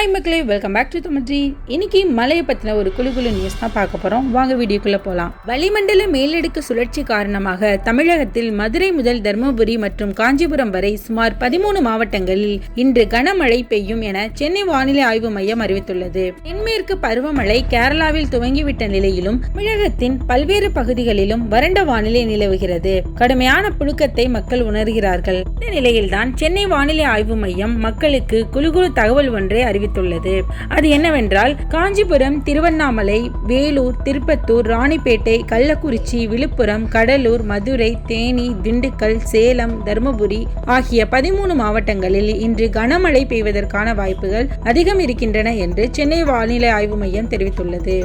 Hi மக்களே, welcome back to தமிழ்ஜி. இன்னைக்கு மழையை பற்றின ஒரு குழு நியூஸ் தான் பார்க்க போகிறோம். வாங்க வீடியோக்குள்ளே போகலாம். வளிமண்டல மேலடுக்கு சுழற்சி காரணமாக தமிழகத்தில் மதுரை முதல் தர்மபுரி மற்றும் காஞ்சிபுரம் வரை சுமார் 13 மாவட்டங்களில் இன்று கனமழை பெய்யும் என சென்னை வானிலை ஆய்வு மையம் அறிவித்துள்ளது. தென்மேற்கு பருவமழை கேரளாவில் துவங்கிவிட்ட நிலையிலும் தமிழகத்தின் பல்வேறு பகுதிகளிலும் வறண்ட வானிலை நிலவுகிறது. கடுமையான புழுக்கத்தை மக்கள் உணர்கிறார்கள். இந்த நிலையில்தான் சென்னை வானிலை ஆய்வு மையம் மக்களுக்கு குழு தகவல் ஒன்றை அறிவித்துள்ளது. அது என்னவென்றால், காஞ்சிபுரம், திருவண்ணாமலை, வேலூர், திருப்பத்தூர், ராணிப்பேட்டை, கள்ளக்குறிச்சி, விழுப்புரம், கடலூர், மதுரை, தேனி, திண்டுக்கல், சேலம், தர்மபுரி ஆகிய 13 மாவட்டங்களில் இன்று கனமழை பெய்வதற்கான வாய்ப்புகள் அதிகம் இருக்கின்றன என்று சென்னை வானிலை ஆய்வு மையம் தெரிவித்துள்ளது.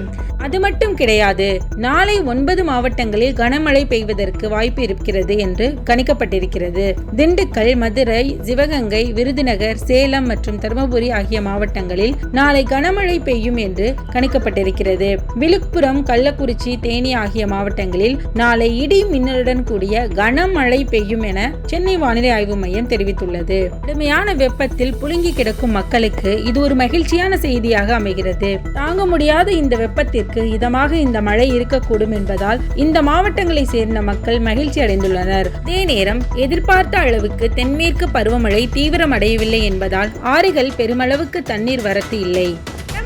அது மட்டும் கிடையாது, நாளை 9 மாவட்டங்களில் கனமழை பெய்வதற்கு வாய்ப்பு இருக்கிறது என்று கணிக்கப்பட்டிருக்கிறது. திண்டுக்கல், மதுரை, சிவகங்கை, விருதுநகர், சேலம் மற்றும் தர்மபுரி ஆகிய மாவட்டங்களில் நாளை கனமழை பெய்யும் என்று கணிக்கப்பட்டிருக்கிறது. விழுப்புரம், கள்ளக்குறிச்சி, தேனி ஆகிய மாவட்டங்களில் நாளை இடி மின்னலுடன் கூடிய கனமழை பெய்யும் என சென்னை வானிலை ஆய்வு மையம் தெரிவித்துள்ளது. கடுமையான வெப்பத்தில் புழுங்கி கிடக்கும் மக்களுக்கு இது ஒரு மகிழ்ச்சியான செய்தியாக அமைகிறது. தாங்க முடியாத இந்த வெப்பத்திற்கு இதமாக இந்த மழை இருக்கக்கூடும் என்பதால் இந்த மாவட்டங்களை சேர்ந்த மக்கள் மகிழ்ச்சி அடைந்துள்ளனர். அதே நேரம் எதிர்பார்த்த அளவுக்கு தென்மேற்கு பருவமழை தீவிரமடையவில்லை என்பதால் ஆறுகள் பெருமளவுக்கு தண்ணீர் வரத்து இல்லை.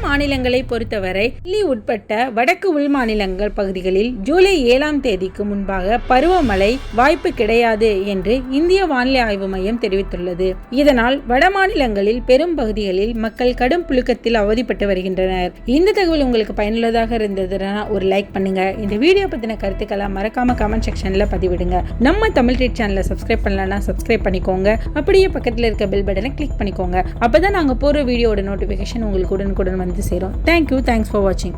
மாநிலங்களை பொறுத்தவரை டெல்லி உட்பட்ட வடக்கு உள் மாநிலங்கள் பகுதிகளில் ஜூலை 7ஆம் தேதிக்கு முன்பாக பருவமழை வாய்ப்பு கிடையாது என்று இந்திய வானிலை ஆய்வு மையம் தெரிவித்துள்ளது. இதனால் வட மாநிலங்களில் பெரும் பகுதிகளில் மக்கள் கடும் புழுக்கத்தில் அவதிப்பட்டு வருகின்றனர். இந்த தகவல் உங்களுக்கு பயனுள்ளதாக இருந்ததுன்னா ஒரு லைக் பண்ணுங்க. இந்த வீடியோ பத்தின கருத்துக்களை மறக்காம கமெண்ட் செக்ஷன்ல பதிவிடுங்க. நம்ம தமிழ் ட்ரீட் சேனலை சப்ஸ்கிரைப் பண்ணலன்னா சப்ஸ்கிரைப் பண்ணிக்கோங்க. அப்படியே பக்கத்தில் இருக்க பெல் பட்டனை கிளிக் பண்ணிக்கோங்க. அப்பதான் நாங்க போற வீடியோட நோட்டிபிகேஷன் உங்களுக்கு உடனுக்குடன் வந்து சேரும். Thank you. Thanks for watching.